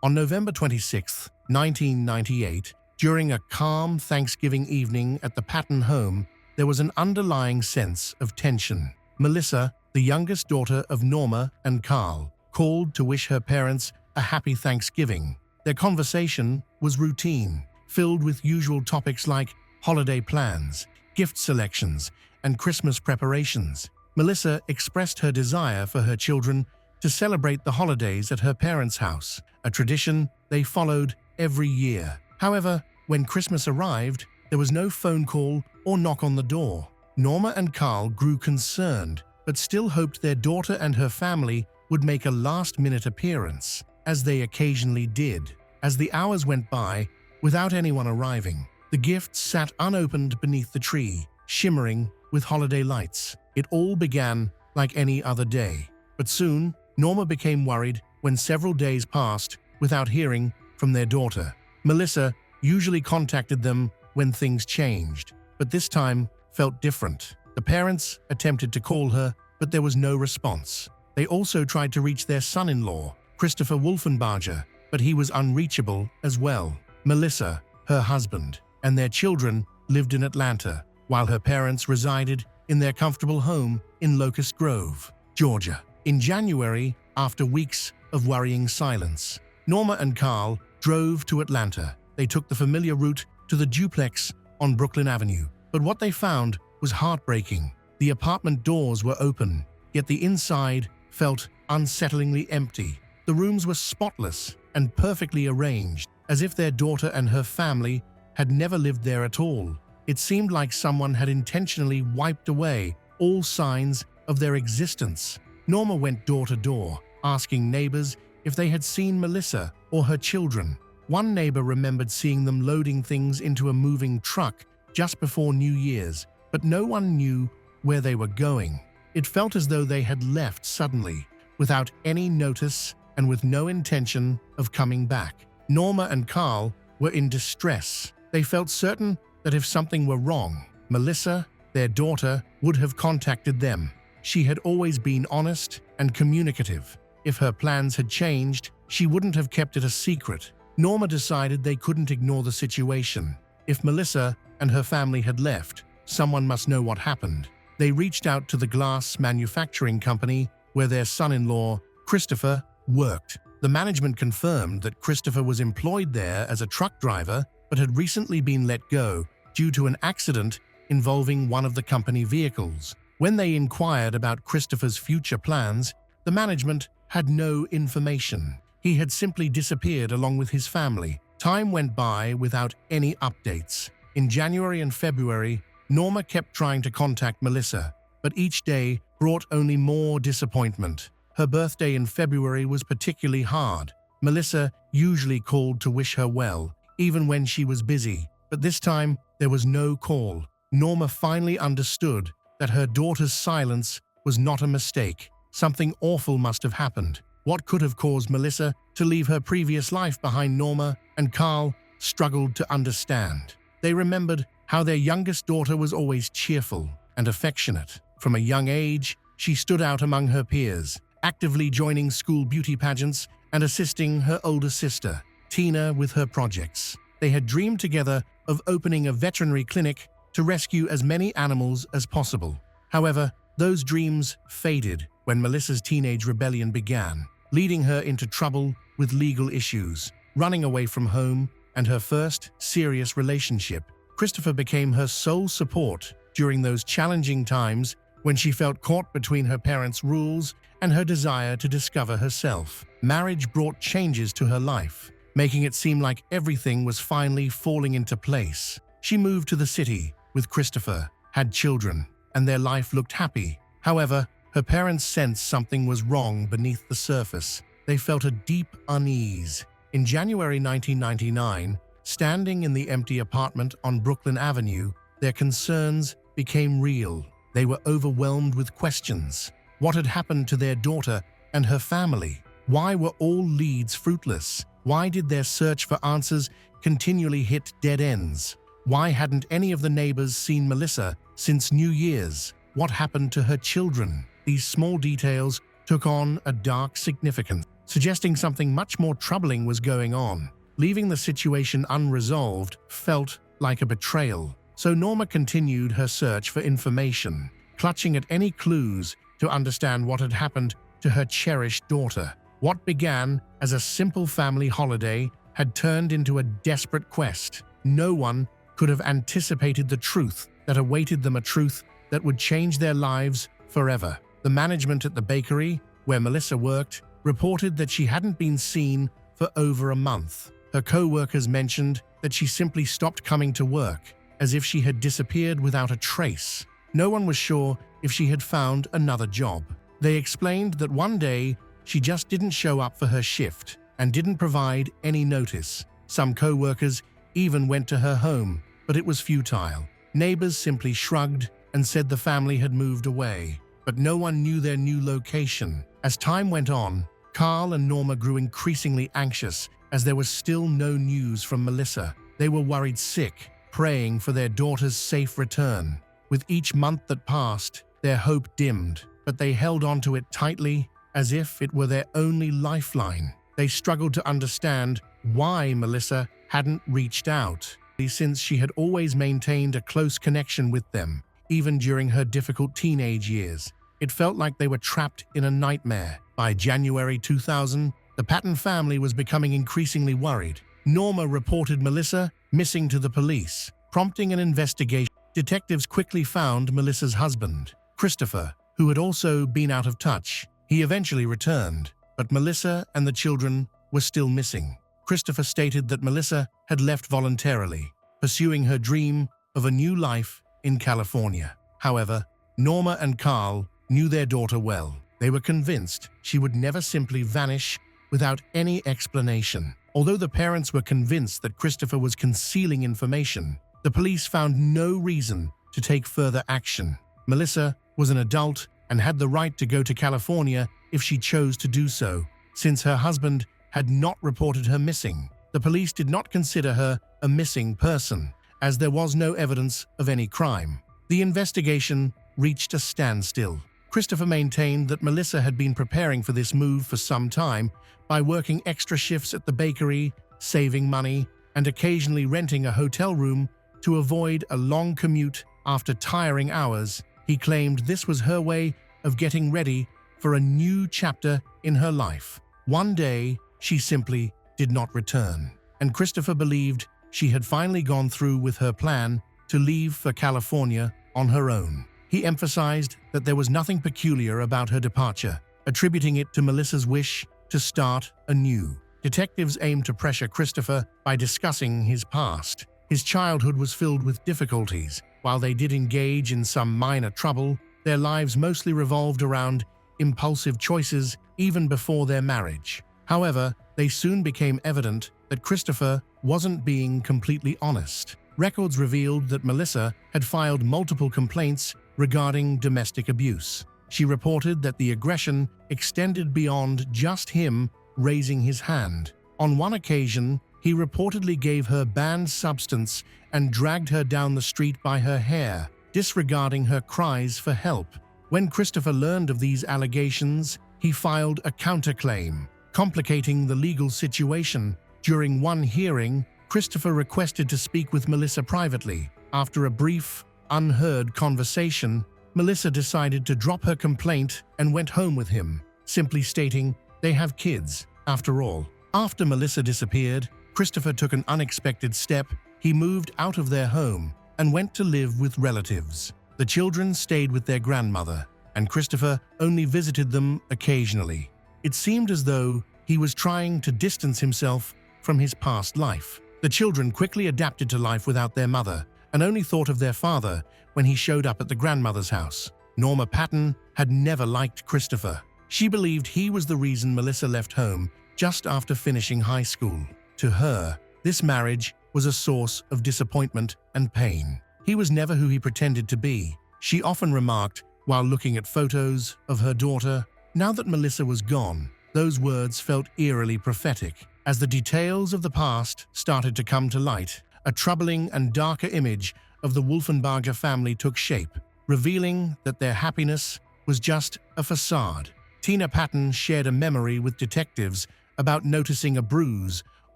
On November 26, 1998, during a calm Thanksgiving evening at the Patton home, there was an underlying sense of tension. Melissa, the youngest daughter of Norma and Carl, called to wish her parents a happy Thanksgiving. Their conversation was routine, filled with usual topics like holiday plans, gift selections, and Christmas preparations. Melissa expressed her desire for her children to celebrate the holidays at her parents' house, a tradition they followed every year. However, when Christmas arrived, there was no phone call or knock on the door. Norma and Carl grew concerned, but still hoped their daughter and her family would make a last-minute appearance, as they occasionally did. As the hours went by, without anyone arriving, the gifts sat unopened beneath the tree, shimmering with holiday lights. It all began like any other day. But soon, Norma became worried when several days passed without hearing from their daughter. Melissa usually contacted them when things changed, but this time felt different. The parents attempted to call her, but there was no response. They also tried to reach their son-in-law, Christopher Wolfenbarger, but he was unreachable as well. Melissa, her husband, and their children lived in Atlanta, while her parents resided in their comfortable home in Locust Grove, Georgia. In January, after weeks of worrying silence, Norma and Carl drove to Atlanta. They took the familiar route to the duplex on Brooklyn Avenue. But what they found was heartbreaking. The apartment doors were open, yet the inside felt unsettlingly empty. The rooms were spotless and perfectly arranged, as if their daughter and her family had never lived there at all. It seemed like someone had intentionally wiped away all signs of their existence. Norma went door to door, asking neighbors if they had seen Melissa or her children. One neighbor remembered seeing them loading things into a moving truck just before New Year's, but no one knew where they were going. It felt as though they had left suddenly, without any notice and with no intention of coming back. Norma and Carl were in distress. They felt certain that if something were wrong, Melissa, their daughter, would have contacted them. She had always been honest and communicative. If her plans had changed, she wouldn't have kept it a secret. Norma decided they couldn't ignore the situation. If Melissa and her family had left, someone must know what happened. They reached out to the glass manufacturing company where their son-in-law, Christopher, worked. The management confirmed that Christopher was employed there as a truck driver but had recently been let go due to an accident involving one of the company vehicles. When they inquired about Christopher's future plans, the management had no information. He had simply disappeared along with his family. Time went by without any updates. In January and February, Norma kept trying to contact Melissa, but each day brought only more disappointment. Her birthday in February was particularly hard. Melissa usually called to wish her well, even when she was busy, but this time there was no call. Norma finally understood that her daughter's silence was not a mistake. Something awful must have happened. What could have caused Melissa to leave her previous life behind? Norma and Carl struggled to understand. They remembered how their youngest daughter was always cheerful and affectionate. From a young age, she stood out among her peers, actively joining school beauty pageants and assisting her older sister, Tina, with her projects. They had dreamed together of opening a veterinary clinic to rescue as many animals as possible. However, those dreams faded when Melissa's teenage rebellion began, leading her into trouble with legal issues, running away from home, and her first serious relationship. Christopher became her sole support during those challenging times when she felt caught between her parents' rules and her desire to discover herself. Marriage brought changes to her life, making it seem like everything was finally falling into place. She moved to the city with Christopher, had children, and their life looked happy. However, her parents sensed something was wrong beneath the surface. They felt a deep unease. In January 1999, standing in the empty apartment on Brooklyn Avenue, their concerns became real. They were overwhelmed with questions. What had happened to their daughter and her family? Why were all leads fruitless? Why did their search for answers continually hit dead ends? Why hadn't any of the neighbors seen Melissa since New Year's? What happened to her children? These small details took on a dark significance. suggesting something much more troubling was going on. Leaving the situation unresolved felt like a betrayal, so Norma continued her search for information, clutching at any clues to understand what had happened to her cherished daughter. What began as a simple family holiday had turned into a desperate quest. No one could have anticipated the truth that awaited them, a truth that would change their lives forever. The management at the bakery, where Melissa worked, reported that she hadn't been seen for over a month. Her co-workers mentioned that she simply stopped coming to work, as if she had disappeared without a trace. No one was sure if she had found another job. They explained that one day she just didn't show up for her shift and didn't provide any notice. Some co-workers even went to her home, but it was futile. Neighbors simply shrugged and said the family had moved away, but no one knew their new location. As time went on, Carl and Norma grew increasingly anxious as there was still no news from Melissa. They were worried sick, praying for their daughter's safe return. With each month that passed, their hope dimmed, but they held onto it tightly as if it were their only lifeline. They struggled to understand why Melissa hadn't reached out, since she had always maintained a close connection with them, even during her difficult teenage years. It felt like they were trapped in a nightmare. By January 2000, the Patton family was becoming increasingly worried. Norma reported Melissa missing to the police, prompting an investigation. Detectives quickly found Melissa's husband, Christopher, who had also been out of touch. He eventually returned, but Melissa and the children were still missing. Christopher stated that Melissa had left voluntarily, pursuing her dream of a new life in California. However, Norma and Carl knew their daughter well. They were convinced she would never simply vanish without any explanation. Although the parents were convinced that Christopher was concealing information, the police found no reason to take further action. Melissa was an adult and had the right to go to California if she chose to do so, since her husband had not reported her missing. The police did not consider her a missing person, as there was no evidence of any crime. The investigation reached a standstill. Christopher maintained that Melissa had been preparing for this move for some time by working extra shifts at the bakery, saving money, and occasionally renting a hotel room to avoid a long commute after tiring hours. He claimed this was her way of getting ready for a new chapter in her life. One day, she simply did not return, and Christopher believed she had finally gone through with her plan to leave for California on her own. He emphasized that there was nothing peculiar about her departure, attributing it to Melissa's wish to start anew. Detectives aimed to pressure Christopher by discussing his past. His childhood was filled with difficulties. While they did engage in some minor trouble, their lives mostly revolved around impulsive choices even before their marriage. However, they soon became evident that Christopher wasn't being completely honest. Records revealed that Melissa had filed multiple complaints regarding domestic abuse. She reported that the aggression extended beyond just him raising his hand. On one occasion, he reportedly gave her banned substance and dragged her down the street by her hair, disregarding her cries for help. When Christopher learned of these allegations, he filed a counterclaim, complicating the legal situation. During one hearing, Christopher requested to speak with Melissa privately. After a brief, unheard conversation, Melissa decided to drop her complaint and went home with him, simply stating, "They have kids, after all." After Melissa disappeared, Christopher took an unexpected step. He moved out of their home and went to live with relatives. The children stayed with their grandmother, and Christopher only visited them occasionally. It seemed as though he was trying to distance himself from his past life. The children quickly adapted to life without their mother and only thought of their father when he showed up at the grandmother's house. Norma Patton had never liked Christopher. She believed he was the reason Melissa left home just after finishing high school. To her, this marriage was a source of disappointment and pain. He was never who he pretended to be. She often remarked, while looking at photos of her daughter, now that Melissa was gone, those words felt eerily prophetic. As the details of the past started to come to light, a troubling and darker image of the Wolfenbarger family took shape, revealing that their happiness was just a facade. Tina Patton shared a memory with detectives about noticing a bruise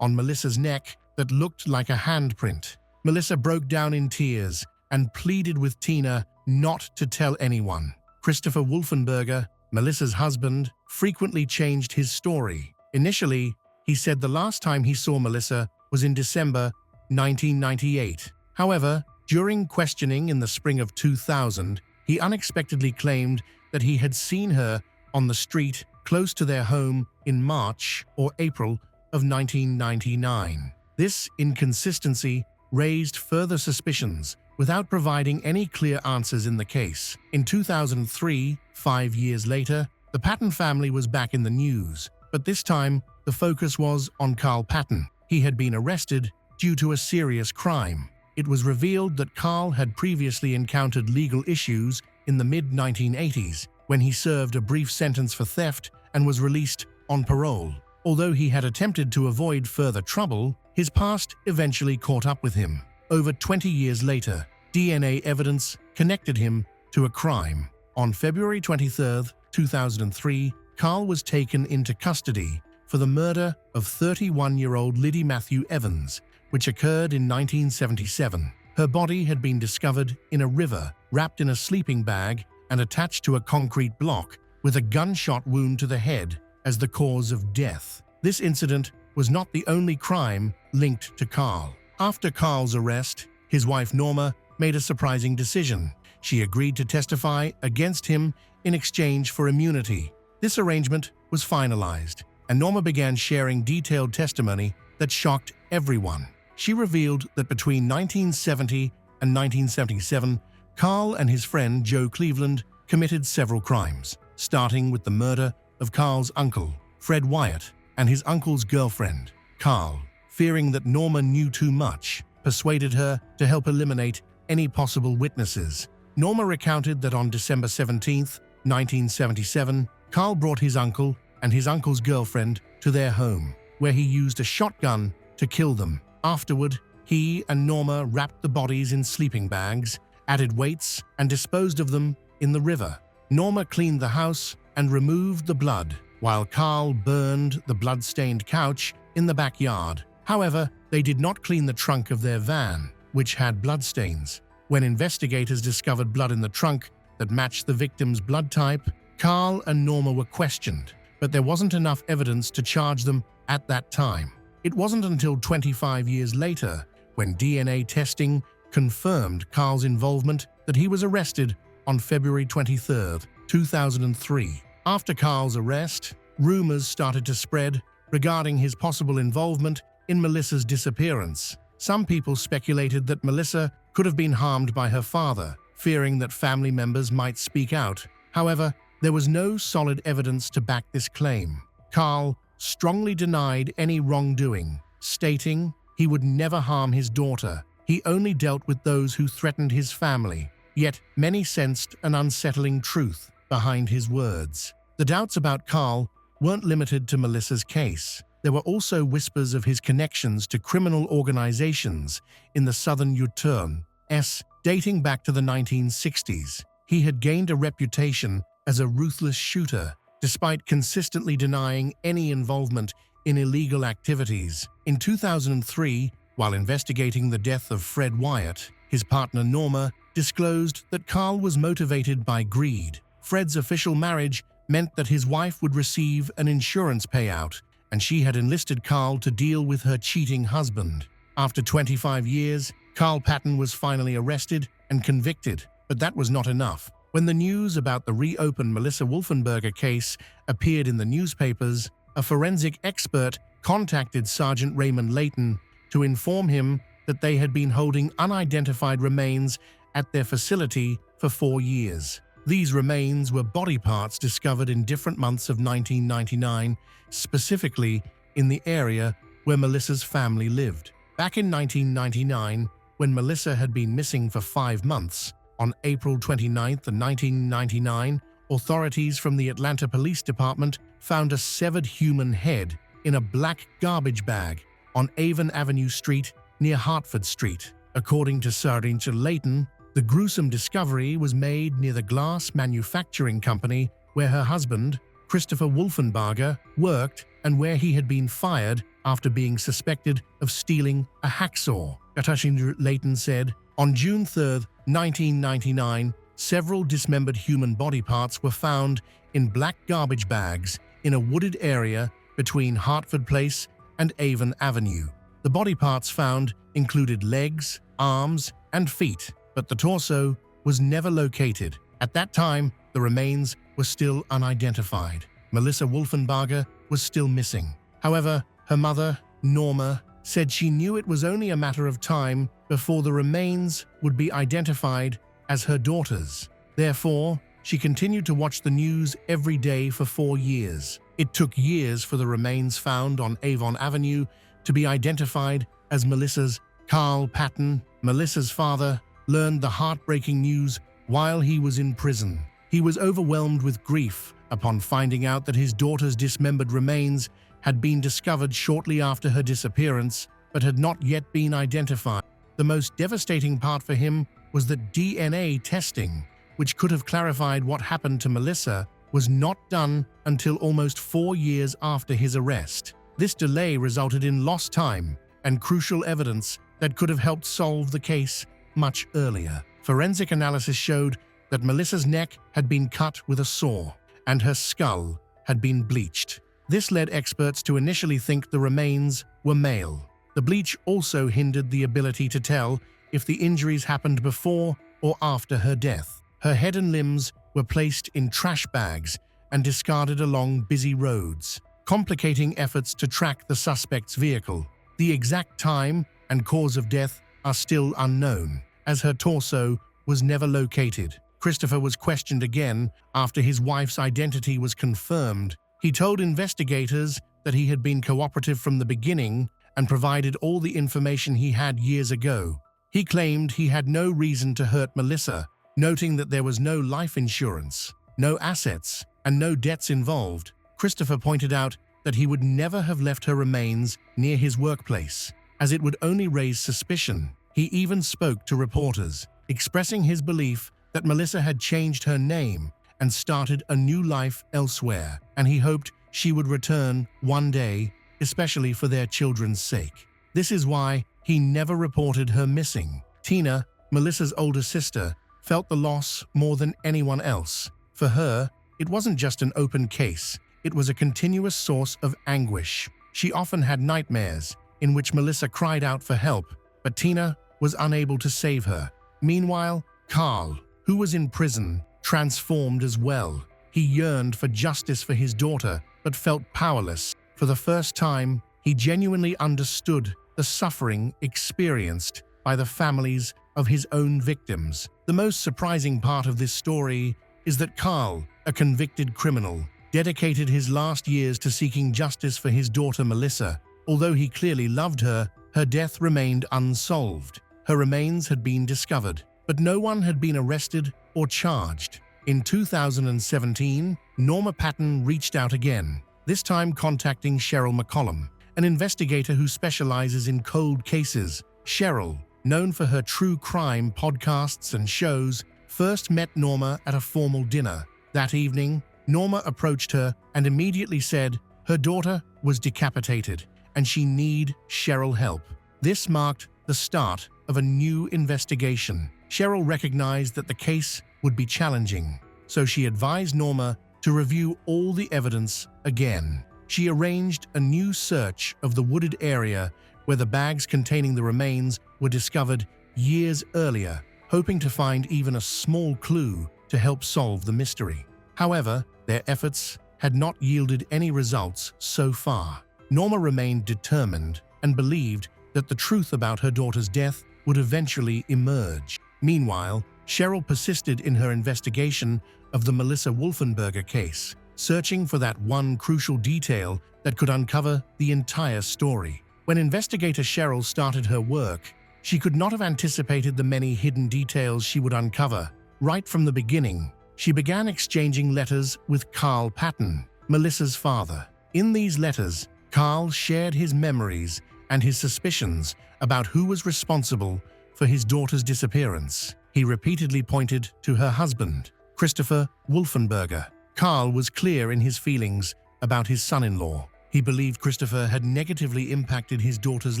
on Melissa's neck that looked like a handprint. Melissa broke down in tears and pleaded with Tina not to tell anyone. Christopher Wolfenberger, Melissa's husband, frequently changed his story. Initially, he said the last time he saw Melissa was in December 1998. However, during questioning in the spring of 2000, he unexpectedly claimed that he had seen her on the street close to their home in March or April of 1999. This inconsistency raised further suspicions without providing any clear answers in the case. In 2003, 5 years later, the Patton family was back in the news, but this time the focus was on Carl Patton. He had been arrested due to a serious crime. It was revealed that Carl had previously encountered legal issues in the mid-1980s when he served a brief sentence for theft and was released on parole. Although he had attempted to avoid further trouble, his past eventually caught up with him. Over 20 years later, DNA evidence connected him to a crime. On February 23, 2003, Carl was taken into custody for the murder of 31-year-old Liddy Matthew Evans, which occurred in 1977. Her body had been discovered in a river, wrapped in a sleeping bag and attached to a concrete block, with a gunshot wound to the head as the cause of death. This incident was not the only crime linked to Carl. After Carl's arrest, his wife Norma made a surprising decision. She agreed to testify against him in exchange for immunity. This arrangement was finalized, and Norma began sharing detailed testimony that shocked everyone. She revealed that between 1970 and 1977, Carl and his friend Joe Cleveland committed several crimes, starting with the murder of Carl's uncle, Fred Wyatt, and his uncle's girlfriend, Carl, fearing that Norma knew too much, persuaded her to help eliminate any possible witnesses. Norma recounted that on December 17, 1977, Carl brought his uncle and his uncle's girlfriend to their home, where he used a shotgun to kill them. Afterward, he and Norma wrapped the bodies in sleeping bags, added weights, and disposed of them in the river. Norma cleaned the house and removed the blood, while Carl burned the blood-stained couch in the backyard. However, they did not clean the trunk of their van, which had bloodstains. When investigators discovered blood in the trunk that matched the victim's blood type, Carl and Norma were questioned, but there wasn't enough evidence to charge them at that time. It wasn't until 25 years later, when DNA testing confirmed Carl's involvement, that he was arrested on February 23, 2003. After Carl's arrest, rumors started to spread regarding his possible involvement in Melissa's disappearance. Some people speculated that Melissa could have been harmed by her father, fearing that family members might speak out. However, there was no solid evidence to back this claim. Carl strongly denied any wrongdoing, stating he would never harm his daughter. He only dealt with those who threatened his family. Yet many sensed an unsettling truth behind his words. The doubts about Carl weren't limited to Melissa's case. There were also whispers of his connections to criminal organizations in the southern U.S. dating back to the 1960s. He had gained a reputation as a ruthless shooter, despite consistently denying any involvement in illegal activities. In 2003, while investigating the death of Fred Wyatt, his partner Norma disclosed that Carl was motivated by greed. Fred's official marriage meant that his wife would receive an insurance payout, and she had enlisted Carl to deal with her cheating husband. After 25 years, Carl Patton was finally arrested and convicted, but that was not enough. When the news about the reopened Melissa Wolfenberger case appeared in the newspapers, a forensic expert contacted Sergeant Raymond Layton to inform him that they had been holding unidentified remains at their facility for 4 years. These remains were body parts discovered in different months of 1999, specifically in the area where Melissa's family lived. Back in 1999, when Melissa had been missing for 5 months, on April 29, 1999, authorities from the Atlanta Police Department found a severed human head in a black garbage bag on Avon Avenue Street near Hartford Street. According to Sergeant Layton, the gruesome discovery was made near the glass manufacturing company where her husband, Christopher Wolfenbarger worked and where he had been fired after being suspected of stealing a hacksaw. Patton Layton said, on June 3, 1999, several dismembered human body parts were found in black garbage bags in a wooded area between Hartford Place and Avon Avenue. The body parts found included legs, arms, and feet, but the torso was never located. At that time, the remains were still unidentified. Melissa Wolfenbarger was still missing. However, her mother, Norma, said she knew it was only a matter of time before the remains would be identified as her daughter's. Therefore, she continued to watch the news every day for 4 years. It took years for the remains found on Avon Avenue to be identified as Melissa's. Carl Patton, Melissa's father, learned the heartbreaking news while he was in prison. He was overwhelmed with grief upon finding out that his daughter's dismembered remains had been discovered shortly after her disappearance, but had not yet been identified. The most devastating part for him was that DNA testing, which could have clarified what happened to Melissa, was not done until almost 4 years after his arrest. This delay resulted in lost time and crucial evidence that could have helped solve the case much earlier. Forensic analysis showed that Melissa's neck had been cut with a saw, and her skull had been bleached. This led experts to initially think the remains were male. The bleach also hindered the ability to tell if the injuries happened before or after her death. Her head and limbs were placed in trash bags and discarded along busy roads, complicating efforts to track the suspect's vehicle. The exact time and cause of death are still unknown, as her torso was never located. Christopher was questioned again after his wife's identity was confirmed. He told investigators that he had been cooperative from the beginning and provided all the information he had years ago. He claimed he had no reason to hurt Melissa, noting that there was no life insurance, no assets, and no debts involved. Christopher pointed out that he would never have left her remains near his workplace, as it would only raise suspicion. He even spoke to reporters, expressing his belief that Melissa had changed her name and started a new life elsewhere, and he hoped she would return one day, especially for their children's sake. This is why he never reported her missing. Tina, Melissa's older sister, felt the loss more than anyone else. For her, it wasn't just an open case, it was a continuous source of anguish. She often had nightmares in which Melissa cried out for help, but Tina was unable to save her. Meanwhile, Carl, who was in prison, transformed as well. He yearned for justice for his daughter, but felt powerless. For the first time, he genuinely understood the suffering experienced by the families of his own victims. The most surprising part of this story is that Carl, a convicted criminal, dedicated his last years to seeking justice for his daughter Melissa. Although he clearly loved her, her death remained unsolved. Her remains had been discovered, but no one had been arrested or charged. In 2017, Norma Patton reached out again, this time contacting Cheryl McCollum, an investigator who specializes in cold cases. Cheryl, known for her true crime podcasts and shows, first met Norma at a formal dinner. That evening, Norma approached her and immediately said her daughter was decapitated and she needed Cheryl help. This marked the start of a new investigation. Cheryl recognized that the case would be challenging, so she advised Norma to review all the evidence again. She arranged a new search of the wooded area where the bags containing the remains were discovered years earlier, hoping to find even a small clue to help solve the mystery. However, their efforts had not yielded any results so far. Norma remained determined and believed that the truth about her daughter's death would eventually emerge. Meanwhile, Cheryl persisted in her investigation of the Melissa Wolfenbarger case, searching for that one crucial detail that could uncover the entire story. When investigator Cheryl started her work, she could not have anticipated the many hidden details she would uncover. Right from the beginning, she began exchanging letters with Carl Patton, Melissa's father. In these letters, Carl shared his memories and his suspicions about who was responsible for his daughter's disappearance. He repeatedly pointed to her husband, Christopher Wolfenbarger, Carl was clear in his feelings about his son-in-law. He believed Christopher had negatively impacted his daughter's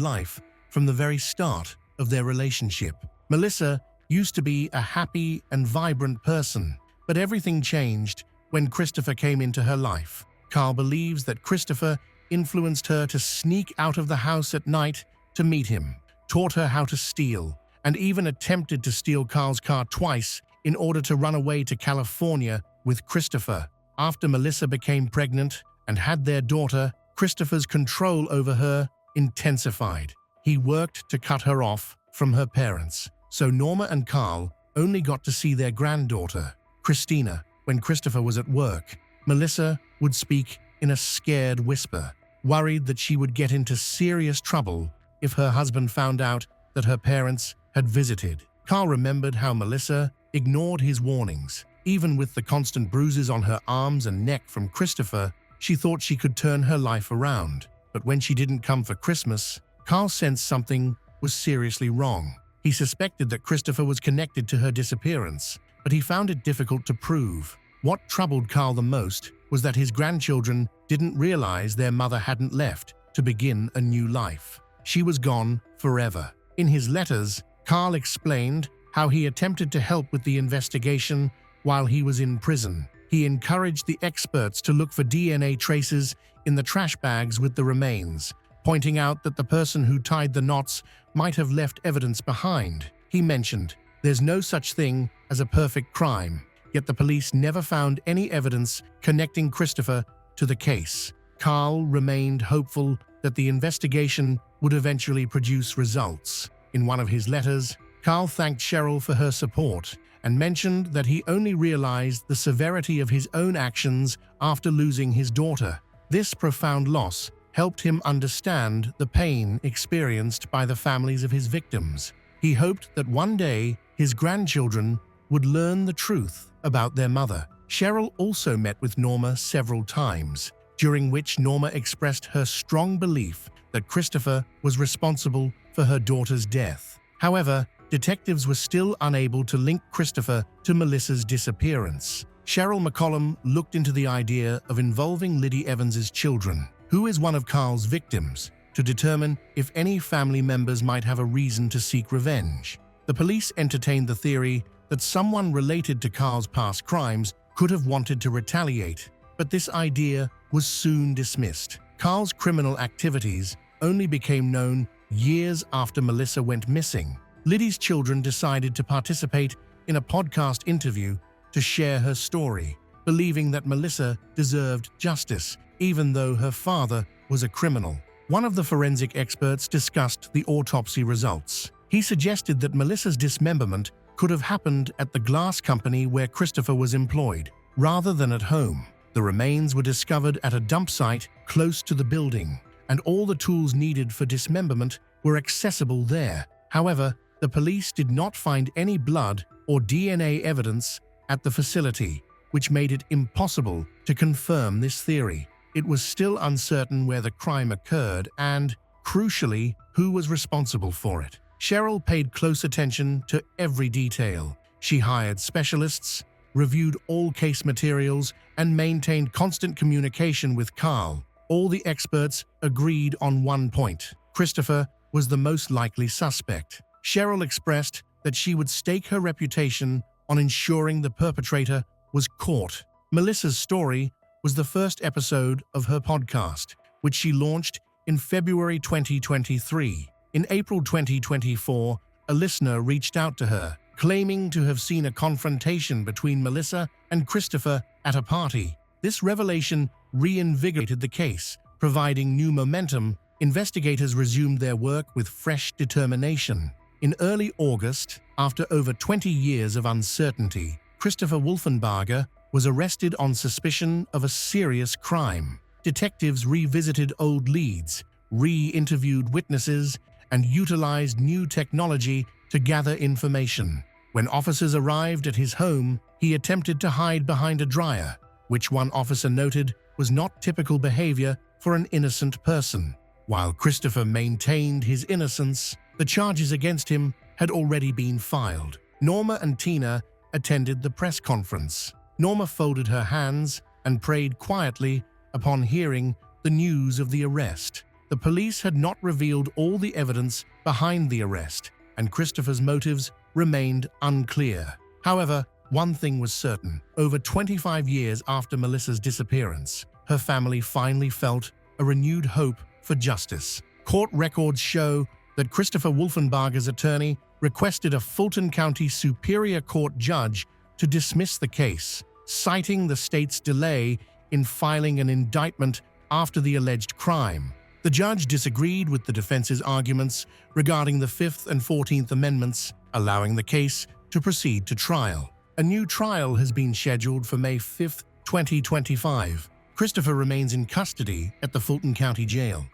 life from the very start of their relationship. Melissa used to be a happy and vibrant person, but everything changed when Christopher came into her life. Carl believes that Christopher influenced her to sneak out of the house at night to meet him, taught her how to steal, and even attempted to steal Carl's car twice in order to run away to California with Christopher. After Melissa became pregnant and had their daughter, Christopher's control over her intensified. He worked to cut her off from her parents, so Norma and Carl only got to see their granddaughter, Christina. When Christopher was at work, Melissa would speak in a scared whisper, worried that she would get into serious trouble if her husband found out that her parents had visited. Carl remembered how Melissa ignored his warnings. Even with the constant bruises on her arms and neck from Christopher, she thought she could turn her life around. But when she didn't come for Christmas, Carl sensed something was seriously wrong. He suspected that Christopher was connected to her disappearance, but he found it difficult to prove. What troubled Carl the most was that his grandchildren didn't realize their mother hadn't left to begin a new life. She was gone forever. In his letters, Carl explained how he attempted to help with the investigation while he was in prison. He encouraged the experts to look for DNA traces in the trash bags with the remains, pointing out that the person who tied the knots might have left evidence behind. He mentioned, "There's no such thing as a perfect crime," yet the police never found any evidence connecting Christopher to the case. Carl remained hopeful that the investigation would eventually produce results. In one of his letters, Carl thanked Cheryl for her support and mentioned that he only realized the severity of his own actions after losing his daughter. This profound loss helped him understand the pain experienced by the families of his victims. He hoped that one day his grandchildren would learn the truth about their mother. Cheryl also met with Norma several times, during which Norma expressed her strong belief that Christopher was responsible for her daughter's death. However, detectives were still unable to link Christopher to Melissa's disappearance. Cheryl McCollum looked into the idea of involving Liddy Evans's children, who is one of Carl's victims, to determine if any family members might have a reason to seek revenge. The police entertained the theory that someone related to Carl's past crimes could have wanted to retaliate, but this idea was soon dismissed. Carl's criminal activities only became known years after Melissa went missing. Liddy's children decided to participate in a podcast interview to share her story, believing that Melissa deserved justice, even though her father was a criminal. One of the forensic experts discussed the autopsy results. He suggested that Melissa's dismemberment could have happened at the glass company where Christopher was employed, rather than at home. The remains were discovered at a dump site close to the building, and all the tools needed for dismemberment were accessible there. However, the police did not find any blood or DNA evidence at the facility, which made it impossible to confirm this theory. It was still uncertain where the crime occurred and, crucially, who was responsible for it. Cheryl paid close attention to every detail. She hired specialists, reviewed all case materials, and maintained constant communication with Carl. All the experts agreed on one point: Christopher was the most likely suspect. Cheryl expressed that she would stake her reputation on ensuring the perpetrator was caught. Melissa's story was the first episode of her podcast, which she launched in February 2023. In April 2024, a listener reached out to her, claiming to have seen a confrontation between Melissa and Christopher at a party. This revelation reinvigorated the case, providing new momentum. Investigators resumed their work with fresh determination. In early August, after over 20 years of uncertainty, Christopher Wolfenbarger was arrested on suspicion of a serious crime. Detectives revisited old leads, re-interviewed witnesses, and utilized new technology to gather information. When officers arrived at his home, he attempted to hide behind a dryer, which one officer noted was not typical behavior for an innocent person. While Christopher maintained his innocence, the charges against him had already been filed. Norma and Tina attended the press conference. Norma folded her hands and prayed quietly upon hearing the news of the arrest. The police had not revealed all the evidence behind the arrest, and Christopher's motives remained unclear. However, one thing was certain. Over 25 years after Melissa's disappearance, her family finally felt a renewed hope for justice. Court records show that Christopher Wolfenbarger's attorney requested a Fulton County Superior Court judge to dismiss the case, citing the state's delay in filing an indictment after the alleged crime. The judge disagreed with the defense's arguments regarding the 5th and 14th Amendments, allowing the case to proceed to trial. A new trial has been scheduled for May 5, 2025. Christopher remains in custody at the Fulton County Jail.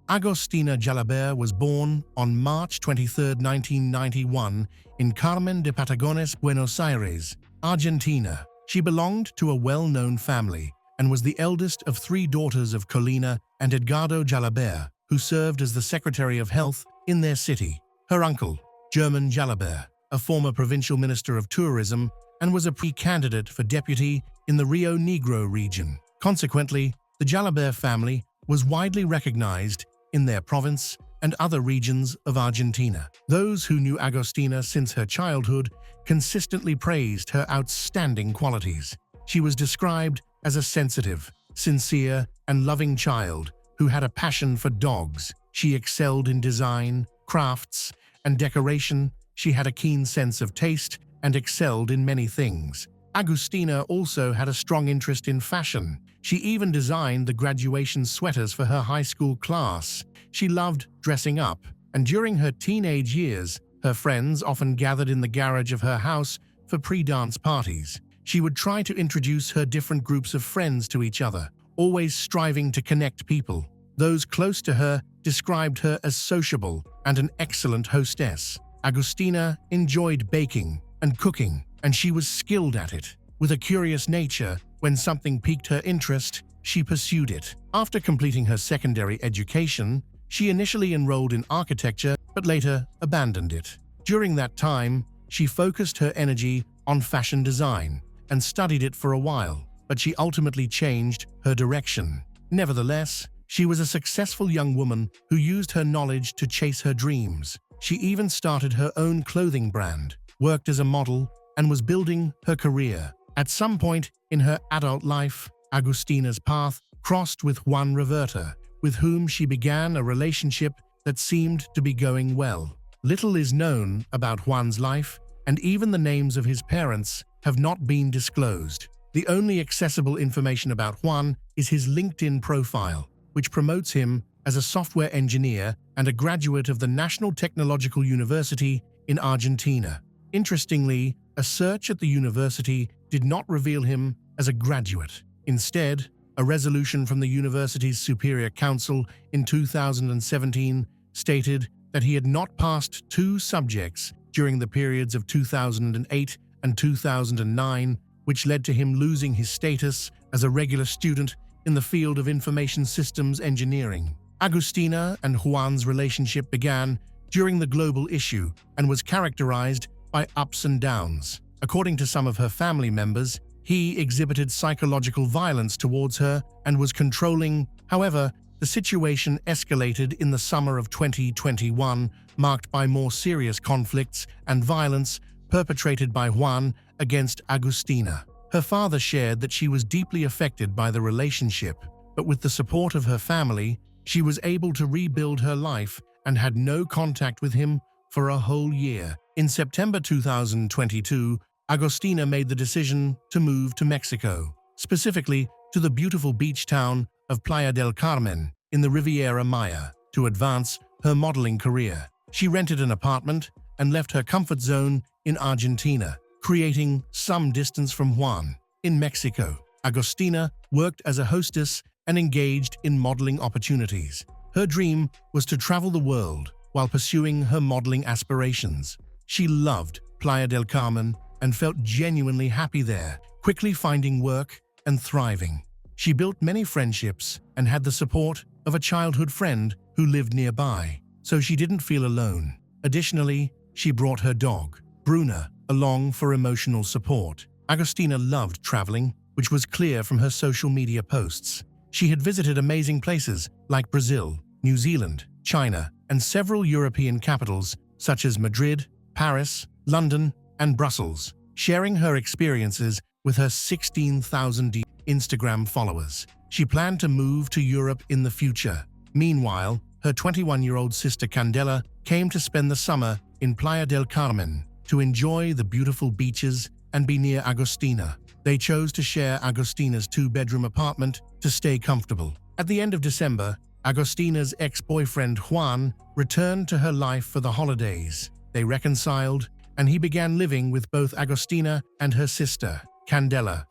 Agostina Jalabert was born on March 23, 1991, in Carmen de Patagones, Buenos Aires, Argentina. She belonged to a well-known family and was the eldest of 3 daughters of Colina and Edgardo Jalabert, who served as the Secretary of Health in their city. Her uncle, German Jalabert, a former provincial minister of tourism, and was a pre-candidate for deputy in the Rio Negro region. Consequently, the Jalabert family was widely recognized in their province and other regions of Argentina. Those who knew Agostina since her childhood consistently praised her outstanding qualities. She was described as a sensitive, sincere, and loving child who had a passion for dogs. She excelled in design, crafts, and decoration. She had a keen sense of taste and excelled in many things. Agostina also had a strong interest in fashion. She even designed the graduation sweaters for her high school class. She loved dressing up, and during her teenage years, her friends often gathered in the garage of her house for pre-dance parties. She would try to introduce her different groups of friends to each other, always striving to connect people. Those close to her described her as sociable and an excellent hostess. Agostina enjoyed baking and cooking, and she was skilled at it. With a curious nature, when something piqued her interest, she pursued it. After completing her secondary education, she initially enrolled in architecture but later abandoned it. During that time, she focused her energy on fashion design and studied it for a while, but she ultimately changed her direction. Nevertheless, she was a successful young woman who used her knowledge to chase her dreams. She even started her own clothing brand, worked as a model, and was building her career. At some point in her adult life, Agostina's path crossed with Juan Reverter, with whom she began a relationship that seemed to be going well. Little is known about Juan's life, and even the names of his parents have not been disclosed. The only accessible information about Juan is his LinkedIn profile, which promotes him as a software engineer and a graduate of the National Technological University in Argentina. Interestingly, a search at the university did not reveal him as a graduate. Instead, a resolution from the university's Superior Council in 2017 stated that he had not passed 2 subjects during the periods of 2008 and 2009, which led to him losing his status as a regular student in the field of information systems engineering. Agostina and Juan's relationship began during the global issue and was characterized by ups and downs. According to some of her family members, he exhibited psychological violence towards her and was controlling. However, the situation escalated in the summer of 2021, marked by more serious conflicts and violence perpetrated by Juan against Agostina. Her father shared that she was deeply affected by the relationship, but with the support of her family, she was able to rebuild her life and had no contact with him for a whole year. In September 2022, Agostina made the decision to move to Mexico, specifically to the beautiful beach town of Playa del Carmen in the Riviera Maya, to advance her modeling career. She rented an apartment and left her comfort zone in Argentina, creating some distance from Juan. In Mexico, Agostina worked as a hostess and engaged in modeling opportunities. Her dream was to travel the world while pursuing her modeling aspirations. She loved Playa del Carmen and felt genuinely happy there, quickly finding work and thriving. She built many friendships and had the support of a childhood friend who lived nearby, so she didn't feel alone. Additionally, she brought her dog, Bruna, along for emotional support. Agostina loved traveling, which was clear from her social media posts. She had visited amazing places like Brazil, New Zealand, China, and several European capitals such as Madrid, Paris, London, and Brussels, sharing her experiences with her 16,000 Instagram followers. She planned to move to Europe in the future. Meanwhile, her 21-year-old sister Candela came to spend the summer in Playa del Carmen to enjoy the beautiful beaches and be near Agostina. They chose to share Agostina's two-bedroom apartment to stay comfortable. At the end of December, Agostina's ex-boyfriend Juan returned to her life for the holidays. They reconciled, and he began living with both Agostina and her sister, Candela.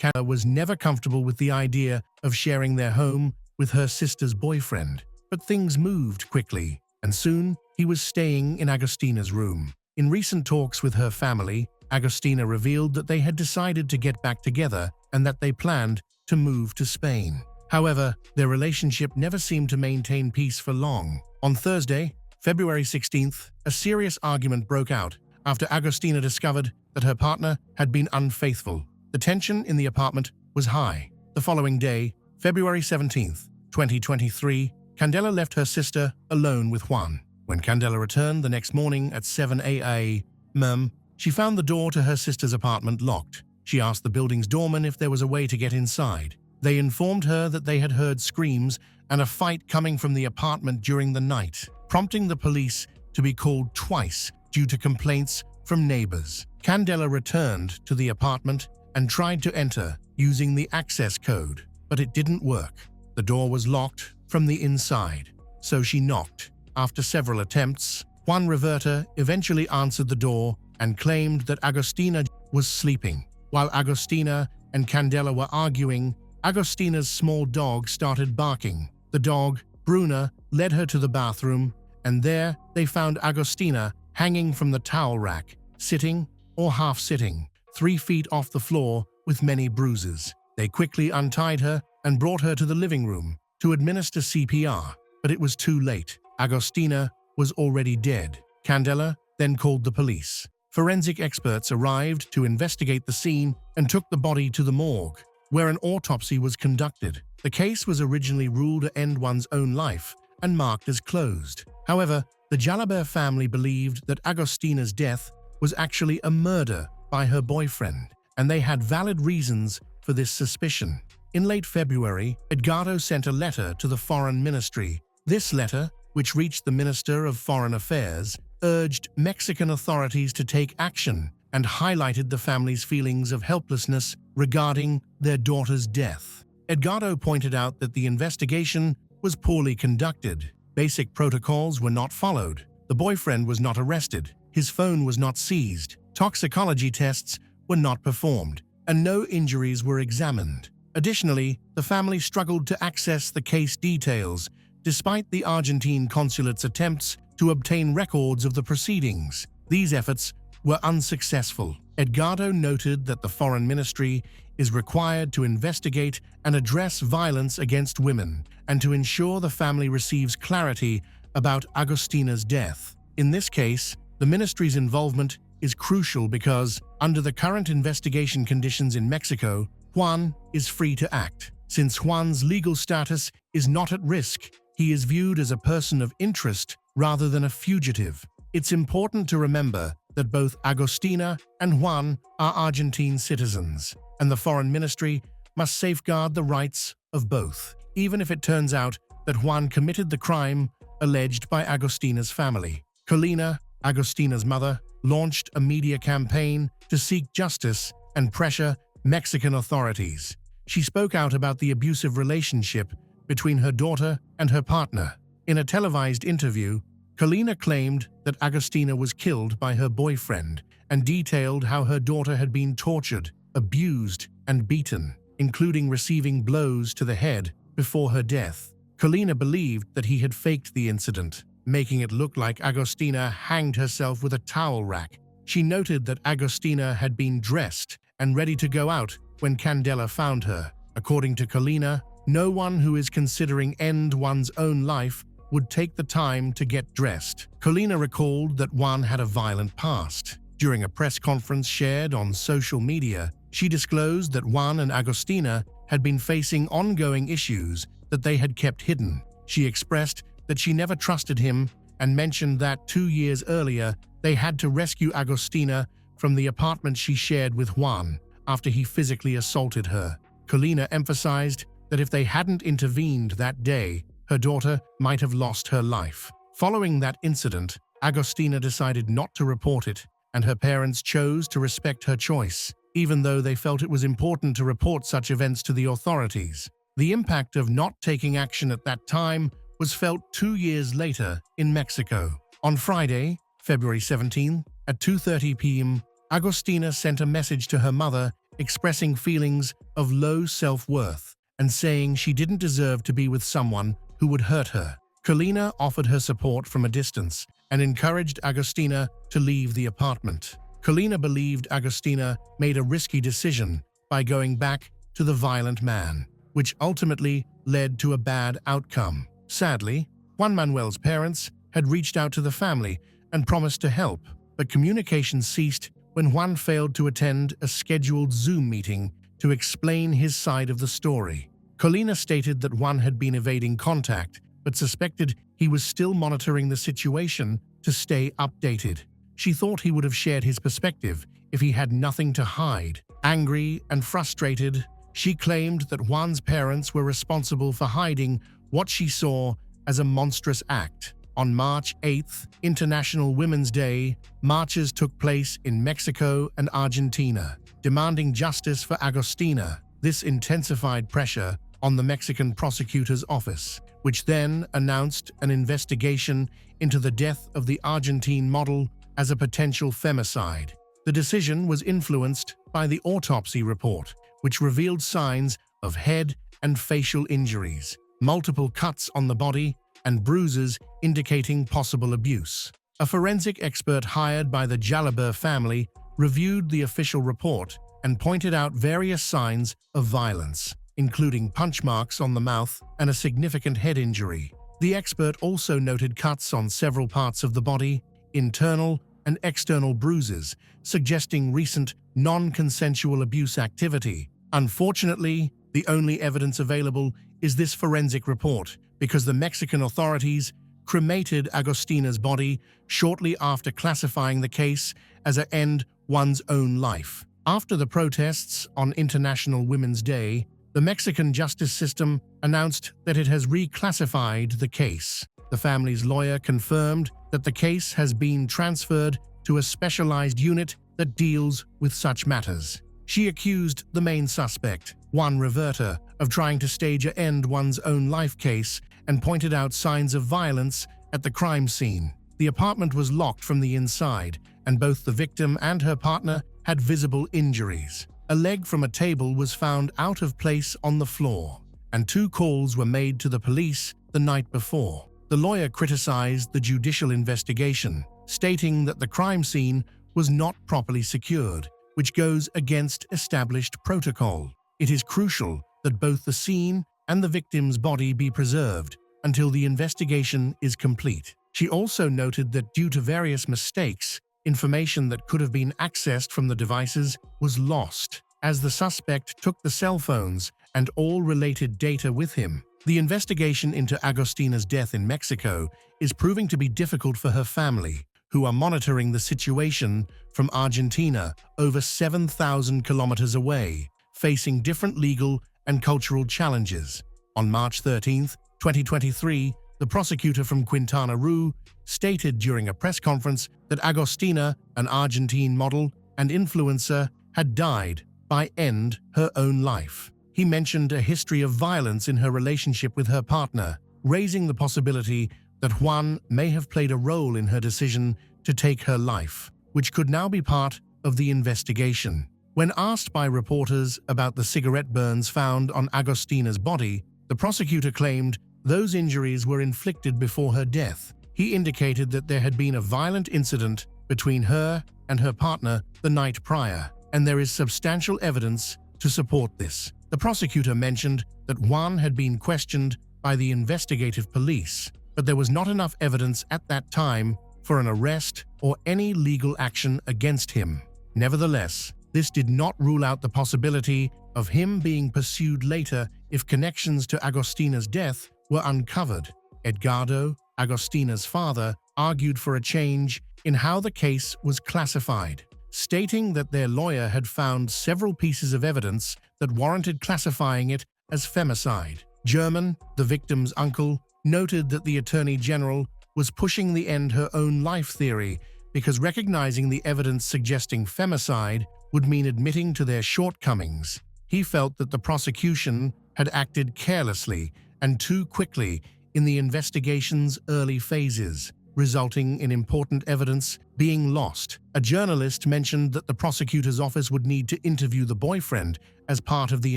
Candela was never comfortable with the idea of sharing their home with her sister's boyfriend, but things moved quickly, and soon he was staying in Agostina's room. In recent talks with her family, Agostina revealed that they had decided to get back together and that they planned to move to Spain. However, their relationship never seemed to maintain peace for long. On Thursday, February 16th, a serious argument broke out after Agostina discovered that her partner had been unfaithful. The tension in the apartment was high. The following day, February 17th, 2023, Candela left her sister alone with Juan. When Candela returned the next morning at 7 a.m., she found the door to her sister's apartment locked. She asked the building's doorman if there was a way to get inside. They informed her that they had heard screams and a fight coming from the apartment during the night, prompting the police to be called twice due to complaints from neighbors. Candela returned to the apartment and tried to enter using the access code, but it didn't work. The door was locked from the inside, so she knocked. After several attempts, Juan Reverter eventually answered the door and claimed that Agostina was sleeping. While Agostina and Candela were arguing, Agostina's small dog started barking. The dog, Bruna, led her to the bathroom, and there they found Agostina hanging from the towel rack, sitting or half-sitting, 3 feet off the floor with many bruises. They quickly untied her and brought her to the living room to administer CPR, but it was too late. Agostina was already dead. Candela then called the police. Forensic experts arrived to investigate the scene and took the body to the morgue, where an autopsy was conducted. The case was originally ruled to end one's own life and marked as closed. However, the Jalabert family believed that Agostina's death was actually a murder by her boyfriend, and they had valid reasons for this suspicion. In late February, Edgardo sent a letter to the Foreign Ministry. This letter, which reached the Minister of Foreign Affairs, urged Mexican authorities to take action and highlighted the family's feelings of helplessness regarding their daughter's death. Edgardo pointed out that the investigation was poorly conducted. Basic protocols were not followed. The boyfriend was not arrested. His phone was not seized. Toxicology tests were not performed, and no injuries were examined. Additionally, the family struggled to access the case details, despite the Argentine consulate's attempts to obtain records of the proceedings. These efforts were unsuccessful. Edgardo noted that the Foreign Ministry is required to investigate and address violence against women and to ensure the family receives clarity about Agostina's death. In this case, the ministry's involvement is crucial because, under the current investigation conditions in Mexico, Juan is free to act. Since Juan's legal status is not at risk, he is viewed as a person of interest rather than a fugitive. It's important to remember that both Agostina and Juan are Argentine citizens, and the Foreign Ministry must safeguard the rights of both, even if it turns out that Juan committed the crime alleged by Agostina's family. Colina, Agostina's mother, launched a media campaign to seek justice and pressure Mexican authorities. She spoke out about the abusive relationship between her daughter and her partner. In a televised interview, Colina claimed that Agostina was killed by her boyfriend and detailed how her daughter had been tortured, abused, and beaten, including receiving blows to the head before her death. Colina believed that he had faked the incident, making it look like Agostina hanged herself with a towel rack. She noted that Agostina had been dressed and ready to go out when Candela found her. According to Colina, no one who is considering end one's own life would take the time to get dressed. Colina recalled that Juan had a violent past. During a press conference shared on social media, she disclosed that Juan and Agostina had been facing ongoing issues that they had kept hidden. She expressed that she never trusted him and mentioned that 2 years earlier they had to rescue Agostina from the apartment she shared with Juan after he physically assaulted her. Carolina emphasized that if they hadn't intervened that day, her daughter might have lost her life. Following that incident, Agostina decided not to report it, and her parents chose to respect her choice, even though they felt it was important to report such events to the authorities. The impact of not taking action at that time was felt 2 years later in Mexico. On Friday, February 17, at 2:30 p.m., Agostina sent a message to her mother expressing feelings of low self-worth and saying she didn't deserve to be with someone who would hurt her. Carolina offered her support from a distance and encouraged Agostina to leave the apartment. Carolina believed Agostina made a risky decision by going back to the violent man, which ultimately led to a bad outcome. Sadly, Juan Manuel's parents had reached out to the family and promised to help, but communication ceased when Juan failed to attend a scheduled Zoom meeting to explain his side of the story. Carolina stated that Juan had been evading contact, but suspected he was still monitoring the situation to stay updated. She thought he would have shared his perspective if he had nothing to hide. Angry and frustrated, she claimed that Juan's parents were responsible for hiding what she saw as a monstrous act. On March 8th, International Women's Day, marches took place in Mexico and Argentina, demanding justice for Agostina. This intensified pressure on the Mexican prosecutor's office, which then announced an investigation into the death of the Argentine model as a potential femicide. The decision was influenced by the autopsy report, which revealed signs of head and facial injuries, multiple cuts on the body, and bruises indicating possible abuse. A forensic expert hired by the Jalabert family reviewed the official report and pointed out various signs of violence, including punch marks on the mouth and a significant head injury. The expert also noted cuts on several parts of the body, internal and external bruises, suggesting recent non-consensual abuse activity. Unfortunately, the only evidence available is this forensic report, because the Mexican authorities cremated Agostina's body shortly after classifying the case as a end one's own life. After the protests on International Women's Day, the Mexican justice system announced that it has reclassified the case. The family's lawyer confirmed that the case has been transferred to a specialized unit that deals with such matters. She accused the main suspect, Juan Reverter, of trying to stage a end one's own life case and pointed out signs of violence at the crime scene. The apartment was locked from the inside, and both the victim and her partner had visible injuries. A leg from a table was found out of place on the floor, and 2 calls were made to the police the night before. The lawyer criticized the judicial investigation, stating that the crime scene was not properly secured, which goes against established protocol. It is crucial that both the scene and the victim's body be preserved until the investigation is complete. She also noted that due to various mistakes, information that could have been accessed from the devices was lost, as the suspect took the cell phones and all related data with him. The investigation into Agostina's death in Mexico is proving to be difficult for her family, who are monitoring the situation from Argentina, over 7,000 kilometers away, facing different legal and cultural challenges. On March 13, 2023, the prosecutor from Quintana Roo stated during a press conference that Agostina, an Argentine model and influencer, had died by end her own life. He mentioned a history of violence in her relationship with her partner, raising the possibility that Juan may have played a role in her decision to take her life, which could now be part of the investigation. When asked by reporters about the cigarette burns found on Agostina's body, the prosecutor claimed those injuries were inflicted before her death. He indicated that there had been a violent incident between her and her partner the night prior, and there is substantial evidence to support this. The prosecutor mentioned that Juan had been questioned by the investigative police, but there was not enough evidence at that time for an arrest or any legal action against him. Nevertheless, this did not rule out the possibility of him being pursued later if connections to Agostina's death were uncovered. Edgardo, Agostina's father, argued for a change in how the case was classified, stating that their lawyer had found several pieces of evidence that warranted classifying it as femicide. German, the victim's uncle, noted that the Attorney General was pushing the end-her-own-life theory because recognizing the evidence suggesting femicide would mean admitting to their shortcomings. He felt that the prosecution had acted carelessly and too quickly in the investigation's early phases, resulting in important evidence being lost. A journalist mentioned that the prosecutor's office would need to interview the boyfriend as part of the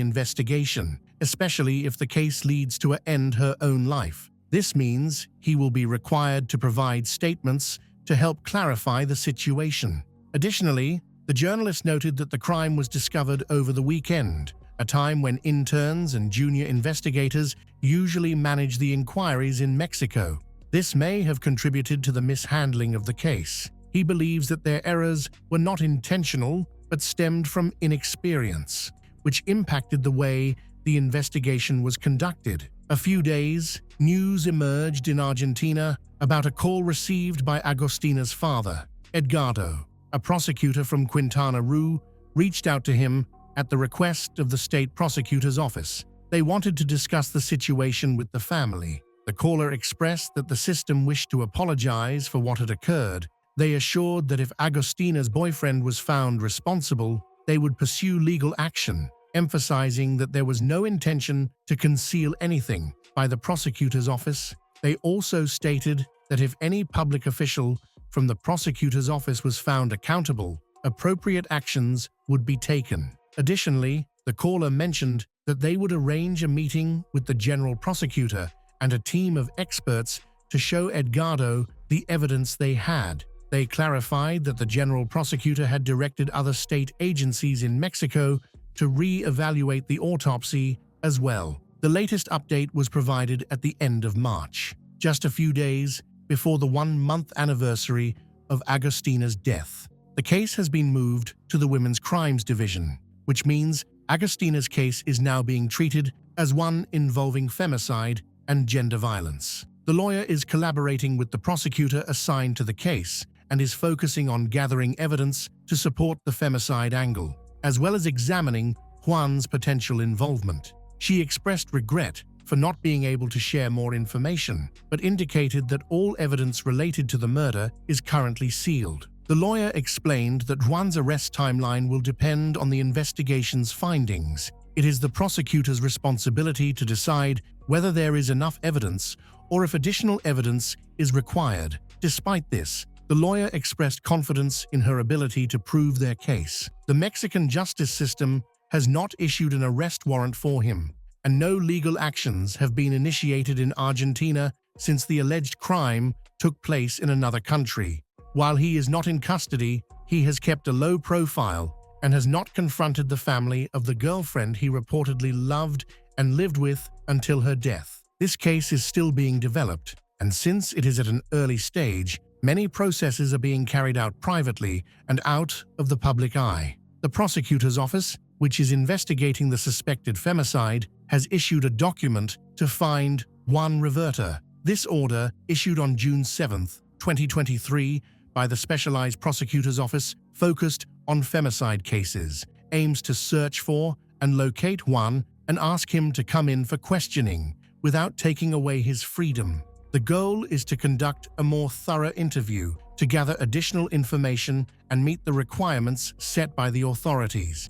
investigation, especially if the case leads to an end-her-own-life. This means he will be required to provide statements to help clarify the situation. Additionally, the journalist noted that the crime was discovered over the weekend, a time when interns and junior investigators usually manage the inquiries in Mexico. This may have contributed to the mishandling of the case. He believes that their errors were not intentional but stemmed from inexperience, which impacted the way the investigation was conducted. A few days, news emerged in Argentina about a call received by Agostina's father. Edgardo, a prosecutor from Quintana Roo, reached out to him at the request of the state prosecutor's office. They wanted to discuss the situation with the family. The caller expressed that the system wished to apologize for what had occurred. They assured that if Agostina's boyfriend was found responsible, they would pursue legal action, emphasizing that there was no intention to conceal anything by the prosecutor's office. They also stated that if any public official from the prosecutor's office was found accountable, appropriate actions would be taken. Additionally, the caller mentioned that they would arrange a meeting with the general prosecutor and a team of experts to show Edgardo the evidence they had. They clarified that the general prosecutor had directed other state agencies in Mexico to re-evaluate the autopsy as well. The latest update was provided at the end of March, just a few days before the one-month anniversary of Agostina's death. The case has been moved to the Women's Crimes Division, which means Agostina's case is now being treated as one involving femicide and gender violence. The lawyer is collaborating with the prosecutor assigned to the case and is focusing on gathering evidence to support the femicide angle, as well as examining Juan's potential involvement. She expressed regret for not being able to share more information, but indicated that all evidence related to the murder is currently sealed. The lawyer explained that Juan's arrest timeline will depend on the investigation's findings. It is the prosecutor's responsibility to decide whether there is enough evidence or if additional evidence is required. Despite this, the lawyer expressed confidence in her ability to prove their case. The Mexican justice system has not issued an arrest warrant for him, and no legal actions have been initiated in Argentina since the alleged crime took place in another country. While he is not in custody, he has kept a low profile and has not confronted the family of the girlfriend he reportedly loved and lived with until her death. This case is still being developed, and since it is at an early stage, many processes are being carried out privately and out of the public eye. The prosecutor's office, which is investigating the suspected femicide, has issued a document to find Juan Reverter. This order, issued on June 7, 2023, by the Specialized Prosecutor's Office, focused on femicide cases, aims to search for and locate Juan and ask him to come in for questioning without taking away his freedom. The goal is to conduct a more thorough interview to gather additional information and meet the requirements set by the authorities.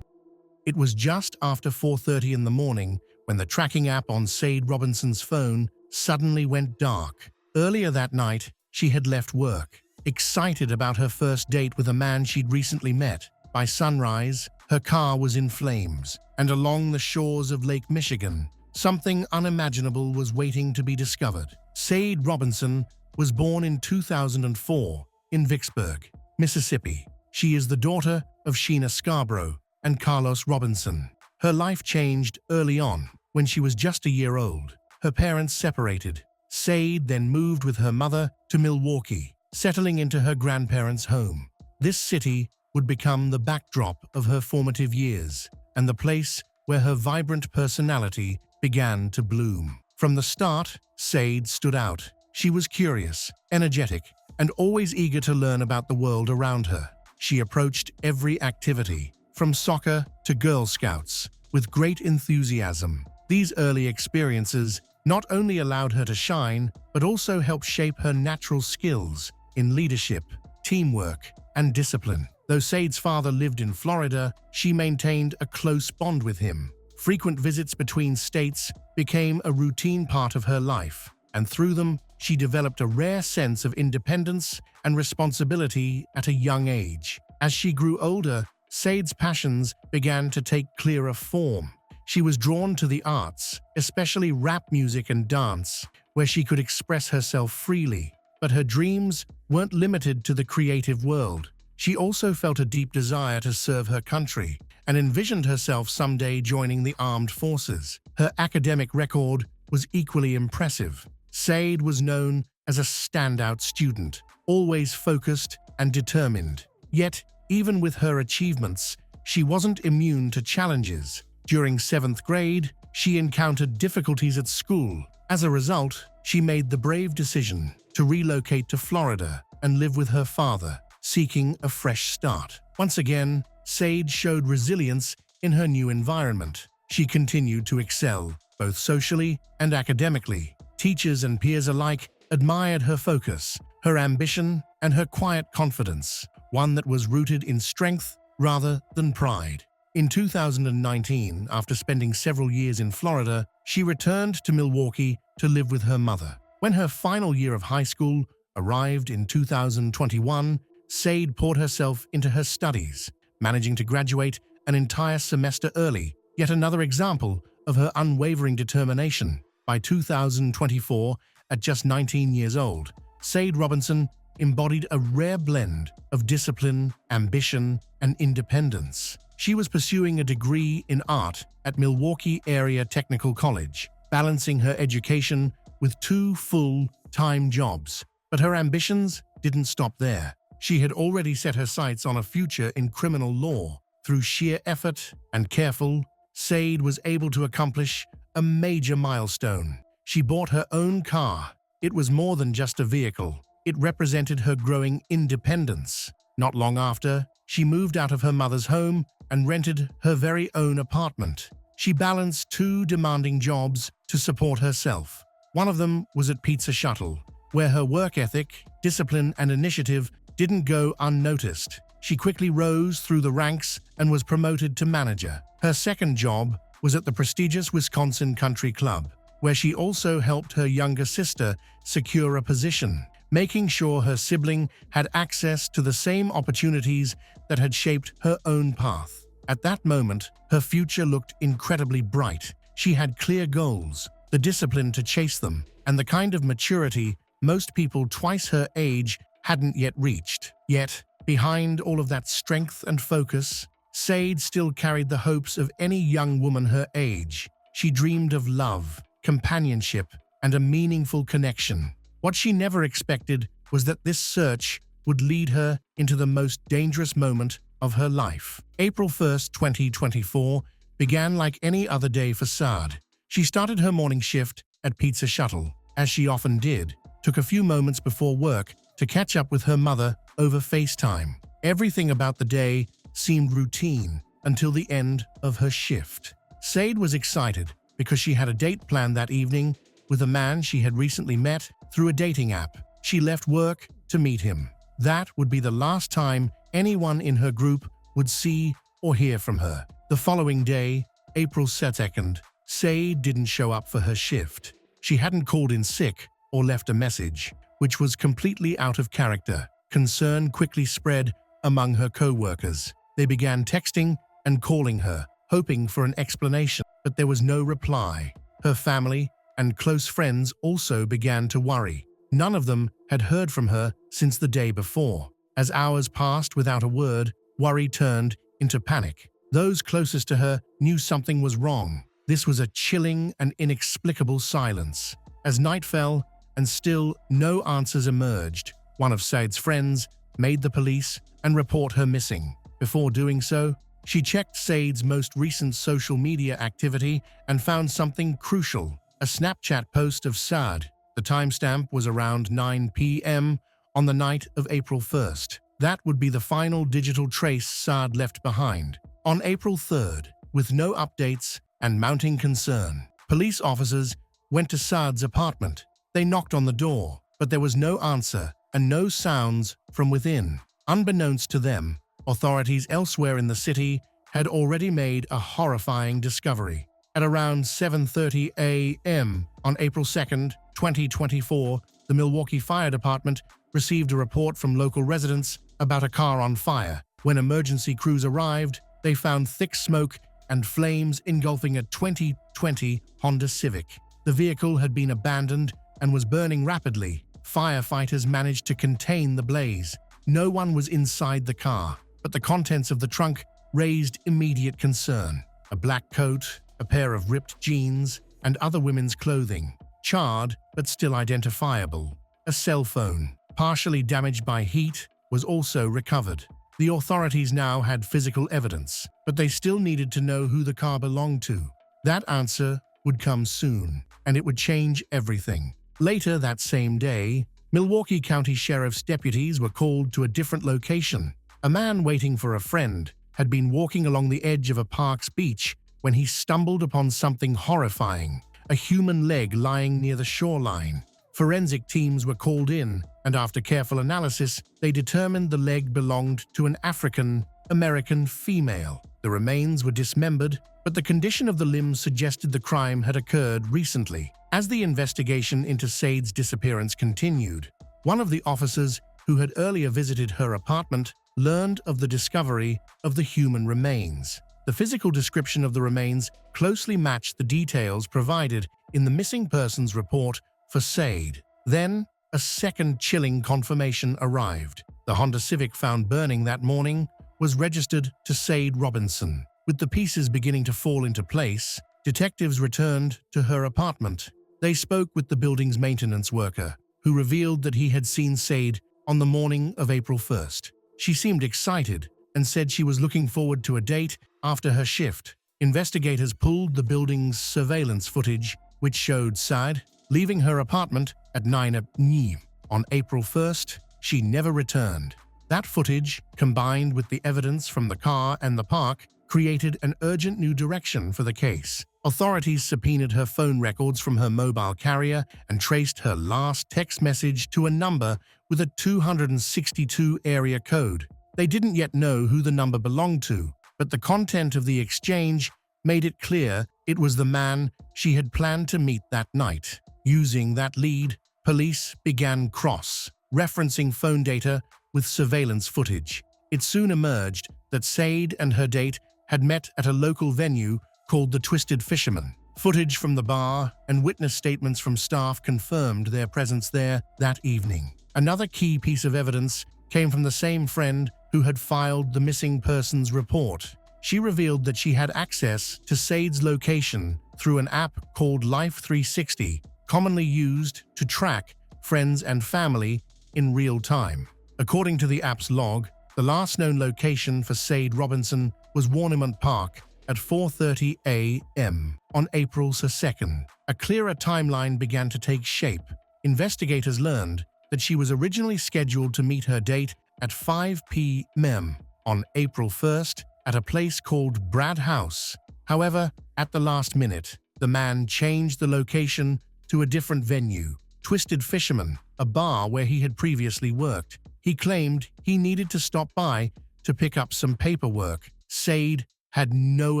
It was just after 4:30 in the morning when the tracking app on Sade Robinson's phone suddenly went dark. Earlier that night, she had left work, excited about her first date with a man she'd recently met. By sunrise, her car was in flames, and along the shores of Lake Michigan, something unimaginable was waiting to be discovered. Sade Robinson was born in 2004 in Vicksburg, Mississippi. She is the daughter of Sheena Scarborough and Carlos Robinson. Her life changed early on when she was just a year old. Her parents separated, Sade then moved with her mother to Milwaukee, settling into her grandparents' home. This city would become the backdrop of her formative years and the place where her vibrant personality began to bloom. From the start, Sade stood out. She was curious, energetic, and always eager to learn about the world around her. She approached every activity, from soccer to Girl Scouts, with great enthusiasm. These early experiences not only allowed her to shine, but also helped shape her natural skills in leadership, teamwork, and discipline. Though Sade's father lived in Florida, she maintained a close bond with him. Frequent visits between states became a routine part of her life, and through them, she developed a rare sense of independence and responsibility at a young age. As she grew older, Sade's passions began to take clearer form. She was drawn to the arts, especially rap music and dance, where she could express herself freely. But her dreams weren't limited to the creative world. She also felt a deep desire to serve her country and envisioned herself someday joining the armed forces. Her academic record was equally impressive. Sade was known as a standout student, always focused and determined. Yet, even with her achievements, she wasn't immune to challenges. During 7th grade, she encountered difficulties at school. As a result, she made the brave decision to relocate to Florida and live with her father, seeking a fresh start. Once again, Sade showed resilience in her new environment. She continued to excel, both socially and academically. Teachers and peers alike admired her focus, her ambition, and her quiet confidence, one that was rooted in strength rather than pride. In 2019, after spending several years in Florida, she returned to Milwaukee to live with her mother. When her final year of high school arrived in 2021, Sade poured herself into her studies, managing to graduate an entire semester early, yet another example of her unwavering determination. By 2024, at just 19 years old, Sade Robinson embodied a rare blend of discipline, ambition, and independence. She was pursuing a degree in art at Milwaukee Area Technical College, balancing her education with 2 full-time jobs. But her ambitions didn't stop there. She had already set her sights on a future in criminal law. Through sheer effort and careful, Sade was able to accomplish a major milestone. She bought her own car. It was more than just a vehicle. It represented her growing independence. Not long after, she moved out of her mother's home and rented her very own apartment. She balanced 2 demanding jobs to support herself. One of them was at Pizza Shuttle, where her work ethic, discipline, and initiative didn't go unnoticed. She quickly rose through the ranks and was promoted to manager. Her second job was at the prestigious Wisconsin Country Club, where she also helped her younger sister secure a position, making sure her sibling had access to the same opportunities that had shaped her own path. At that moment, her future looked incredibly bright. She had clear goals, the discipline to chase them, and the kind of maturity most people twice her age hadn't yet reached. Yet, behind all of that strength and focus, Sade still carried the hopes of any young woman her age. She dreamed of love, companionship, and a meaningful connection. What she never expected was that this search would lead her into the most dangerous moment of her life. April 1st, 2024 began like any other day for Sade. She started her morning shift at Pizza Shuttle, as she often did, took a few moments before work to catch up with her mother over FaceTime. Everything about the day seemed routine until the end of her shift. Sade was excited because she had a date planned that evening with a man she had recently met through a dating app. She left work to meet him. That would be the last time anyone in her group would see or hear from her. The following day, April 2nd, Sade didn't show up for her shift. She hadn't called in sick or left a message, which was completely out of character. Concern quickly spread among her co-workers. They began texting and calling her, hoping for an explanation, but there was no reply. Her family and close friends also began to worry. None of them had heard from her since the day before. As hours passed without a word, worry turned into panic. Those closest to her knew something was wrong. This was a chilling and inexplicable silence. As night fell and still no answers emerged. One of Said's friends made the police and report her missing. Before doing so, she checked Said's most recent social media activity and found something crucial: a Snapchat post of Saad. The timestamp was around 9 p.m. on the night of April 1st. That would be the final digital trace Saad left behind. On April 3rd, with no updates and mounting concern, police officers went to Saad's apartment. They knocked on the door, but there was no answer and no sounds from within. Unbeknownst to them, authorities elsewhere in the city had already made a horrifying discovery. At around 7:30 a.m. on April 2nd, 2024, the Milwaukee Fire Department received a report from local residents about a car on fire. When emergency crews arrived, they found thick smoke and flames engulfing a 2020 Honda Civic. The vehicle had been abandoned and was burning rapidly. Firefighters managed to contain the blaze. No one was inside the car, but the contents of the trunk raised immediate concern. A black coat, a pair of ripped jeans, and other women's clothing, charred but still identifiable. A cell phone, partially damaged by heat, was also recovered. The authorities now had physical evidence, but they still needed to know who the car belonged to. That answer would come soon, and it would change everything. Later that same day, Milwaukee County Sheriff's deputies were called to a different location. A man waiting for a friend had been walking along the edge of a park's beach when he stumbled upon something horrifying: a human leg lying near the shoreline. Forensic teams were called in, and after careful analysis, they determined the leg belonged to an African-American female. The remains were dismembered, but the condition of the limbs suggested the crime had occurred recently. As the investigation into Said's disappearance continued, one of the officers who had earlier visited her apartment learned of the discovery of the human remains. The physical description of the remains closely matched the details provided in the missing persons report for Said. Then, a second chilling confirmation arrived. The Honda Civic found burning that morning was registered to Said Robinson. With the pieces beginning to fall into place, detectives returned to her apartment. They spoke with the building's maintenance worker, who revealed that he had seen Said on the morning of April 1st. She seemed excited and said she was looking forward to a date after her shift. Investigators pulled the building's surveillance footage, which showed Said leaving her apartment at 9 p.m. On April 1st, she never returned. That footage, combined with the evidence from the car and the park, created an urgent new direction for the case. Authorities subpoenaed her phone records from her mobile carrier and traced her last text message to a number with a 262 area code. They didn't yet know who the number belonged to, but the content of the exchange made it clear it was the man she had planned to meet that night. Using that lead, police began cross-referencing phone data with surveillance footage. It soon emerged that Said and her date had met at a local venue called the Twisted Fisherman. Footage from the bar and witness statements from staff confirmed their presence there that evening. Another key piece of evidence came from the same friend who had filed the missing persons report. She revealed that she had access to Said's location through an app called Life 360, commonly used to track friends and family in real time. According to the app's log, the last known location for Said Robinson was Warnimont Park at 4:30 a.m. on April 2nd. A clearer timeline began to take shape. Investigators learned that she was originally scheduled to meet her date at 5 p.m. on April 1st at a place called Brad House. However, at the last minute, the man changed the location to a different venue, Twisted Fisherman, a bar where he had previously worked. He claimed he needed to stop by to pick up some paperwork. Said had no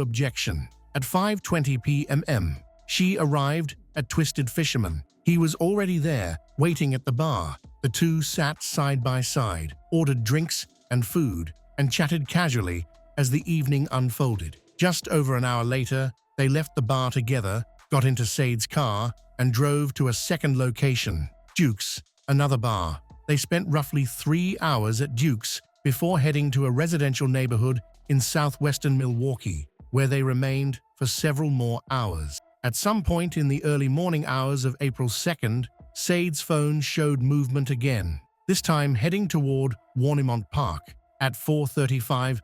objection. At 5:20 p.m., she arrived at Twisted Fisherman. He was already there, waiting at the bar. The two sat side by side, ordered drinks and food, and chatted casually as the evening unfolded. Just over an hour later, they left the bar together, got into Said's car, and drove to a second location, Duke's, another bar. They spent roughly 3 hours at Duke's before heading to a residential neighborhood in southwestern Milwaukee, where they remained for several more hours. At some point in the early morning hours of April 2nd, Said's phone showed movement again, this time heading toward Warnemont Park. At 4:35,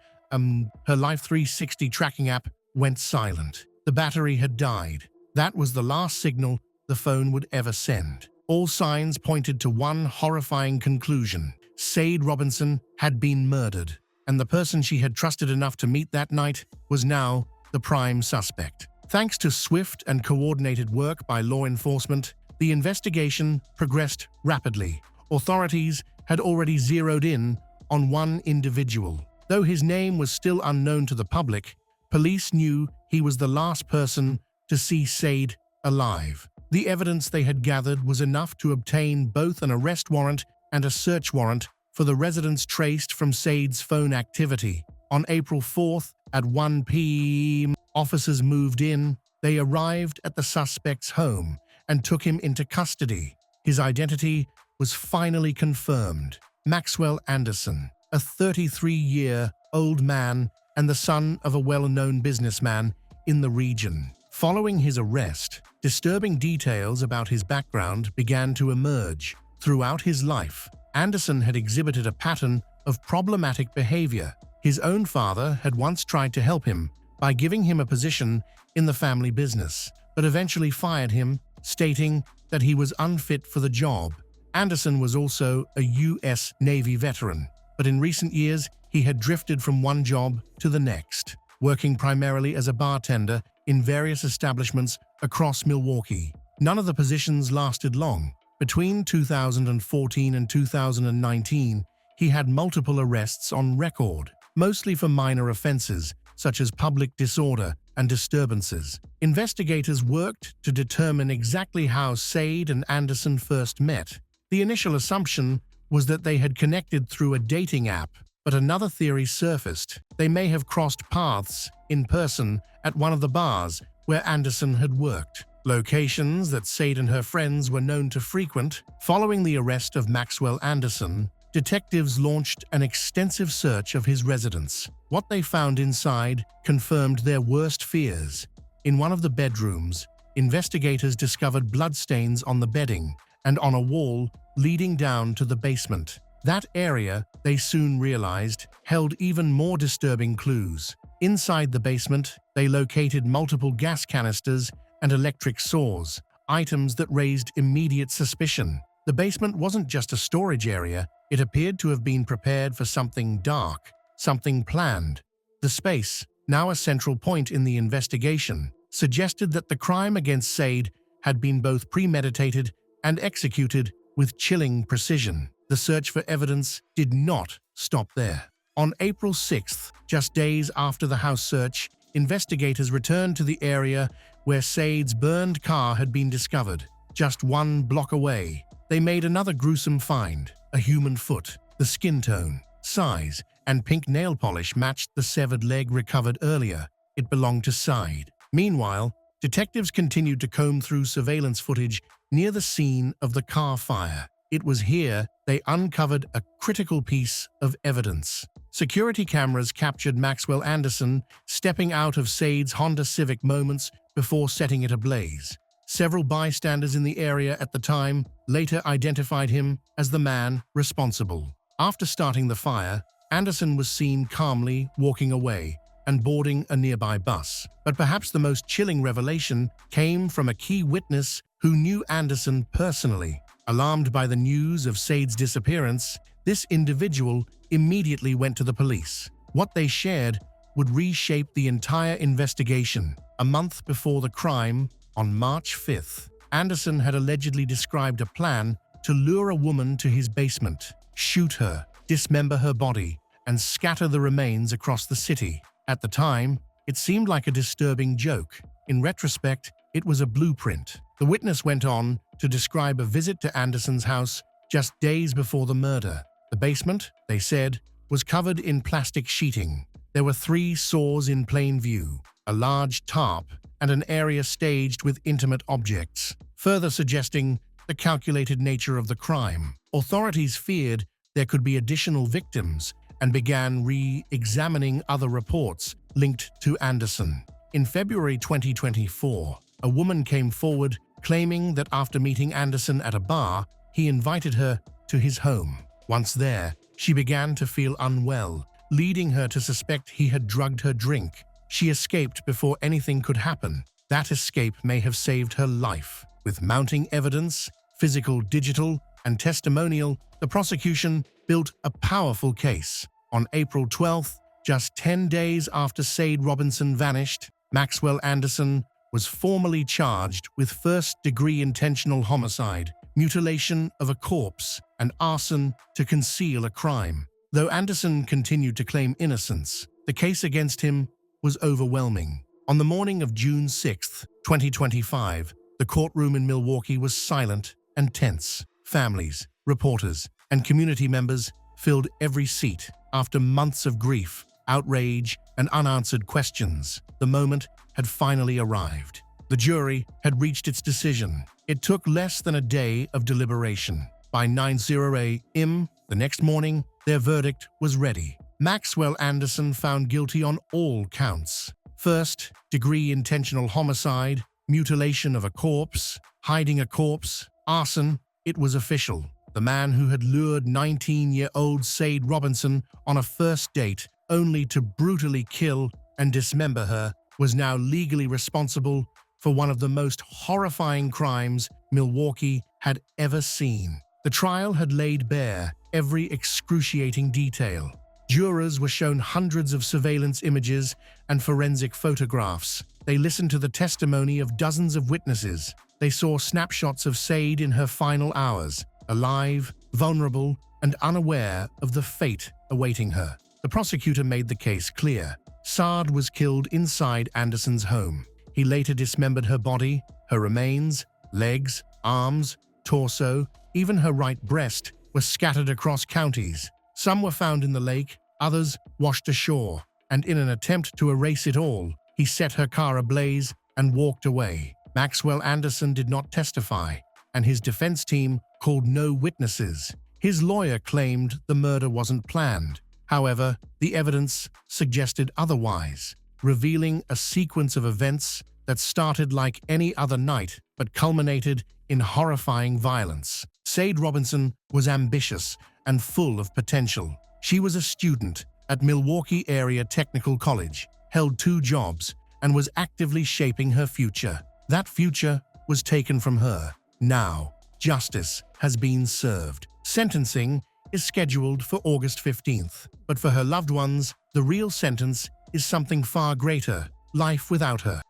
her Life 360 tracking app went silent. The battery had died. That was the last signal the phone would ever send. All signs pointed to one horrifying conclusion. Said Robinson had been murdered, and the person she had trusted enough to meet that night was now the prime suspect. Thanks to swift and coordinated work by law enforcement, the investigation progressed rapidly. Authorities had already zeroed in on one individual. Though his name was still unknown to the public, police knew he was the last person to see Said alive. The evidence they had gathered was enough to obtain both an arrest warrant and a search warrant for the residence traced from Said's phone activity. On April 4th at 1 p.m., officers moved in. They arrived at the suspect's home and took him into custody. His identity was finally confirmed. Maxwell Anderson, a 33-year-old man and the son of a well-known businessman in the region. Following his arrest, disturbing details about his background began to emerge. Throughout his life, Anderson had exhibited a pattern of problematic behavior. His own father had once tried to help him by giving him a position in the family business, but eventually fired him, stating that he was unfit for the job. Anderson was also a U.S. Navy veteran, but in recent years he had drifted from one job to the next, working primarily as a bartender in various establishments across Milwaukee. None of the positions lasted long. Between 2014 and 2019, he had multiple arrests on record, mostly for minor offenses such as public disorder and disturbances. Investigators worked to determine exactly how Said and Anderson first met. The initial assumption was that they had connected through a dating app, but another theory surfaced. They may have crossed paths in person at one of the bars where Anderson had worked, locations that Said and her friends were known to frequent. Following the arrest of Maxwell Anderson, detectives launched an extensive search of his residence. What they found inside confirmed their worst fears. In one of the bedrooms, investigators discovered bloodstains on the bedding and on a wall leading down to the basement. That area, they soon realized, held even more disturbing clues. Inside the basement, they located multiple gas canisters and electric saws, items that raised immediate suspicion. The basement wasn't just a storage area, it appeared to have been prepared for something dark, something planned. The space, now a central point in the investigation, suggested that the crime against Said had been both premeditated and executed with chilling precision. The search for evidence did not stop there. On April 6th, just days after the house search, investigators returned to the area where Said's burned car had been discovered. Just 1 block away, they made another gruesome find: a human foot. The skin tone, size, and pink nail polish matched the severed leg recovered earlier. It belonged to Said. Meanwhile, detectives continued to comb through surveillance footage near the scene of the car fire. It was here they uncovered a critical piece of evidence. Security cameras captured Maxwell Anderson stepping out of Said's Honda Civic moments before setting it ablaze. Several bystanders in the area at the time later identified him as the man responsible. After starting the fire, Anderson was seen calmly walking away and boarding a nearby bus. But perhaps the most chilling revelation came from a key witness who knew Anderson personally. Alarmed by the news of Said's disappearance, this individual immediately went to the police. What they shared would reshape the entire investigation. A month before the crime, on March 5th, Anderson had allegedly described a plan to lure a woman to his basement, shoot her, dismember her body, and scatter the remains across the city. At the time, it seemed like a disturbing joke. In retrospect, it was a blueprint. The witness went on to describe a visit to Anderson's house just days before the murder. The basement, they said, was covered in plastic sheeting. There were 3 saws in plain view, a large tarp, and an area staged with intimate objects, further suggesting the calculated nature of the crime. Authorities feared there could be additional victims and began re-examining other reports linked to Anderson. In February 2024, a woman came forward claiming that after meeting Anderson at a bar, he invited her to his home. Once there, she began to feel unwell, leading her to suspect he had drugged her drink. She escaped before anything could happen. That escape may have saved her life. With mounting evidence, physical, digital, and testimonial, the prosecution built a powerful case. On April 12th, just 10 days after Sade Robinson vanished, Maxwell Anderson was formally charged with first-degree intentional homicide, mutilation of a corpse, and arson to conceal a crime. Though Anderson continued to claim innocence, the case against him was overwhelming. On the morning of June 6, 2025, the courtroom in Milwaukee was silent and tense. Families, reporters, and community members filled every seat. After months of grief, outrage, and unanswered questions, the moment had finally arrived. The jury had reached its decision. It took less than a day of deliberation. By 9:00 a.m. the next morning, their verdict was ready. Maxwell Anderson found guilty on all counts. First-degree intentional homicide, mutilation of a corpse, hiding a corpse, arson. It was official. The man who had lured 19-year-old Sade Robinson on a first date only to brutally kill and dismember her was now legally responsible for one of the most horrifying crimes Milwaukee had ever seen. The trial had laid bare every excruciating detail. Jurors were shown hundreds of surveillance images and forensic photographs. They listened to the testimony of dozens of witnesses. They saw snapshots of Sade in her final hours, alive, vulnerable, and unaware of the fate awaiting her. The prosecutor made the case clear. Sade was killed inside Anderson's home. He later dismembered her body, her remains, legs, arms, torso, even her right breast were scattered across counties. Some were found in the lake, others washed ashore, and in an attempt to erase it all, he set her car ablaze and walked away. Maxwell Anderson did not testify, and his defense team called no witnesses. His lawyer claimed the murder wasn't planned. However, the evidence suggested otherwise, revealing a sequence of events that started like any other night but culminated in horrifying violence. Sade Robinson was ambitious and full of potential. She was a student at Milwaukee Area Technical College, held 2 jobs, and was actively shaping her future. That future was taken from her. Now, justice has been served. Sentencing is scheduled for August 15th, but for her loved ones, the real sentence is something far greater: life without her.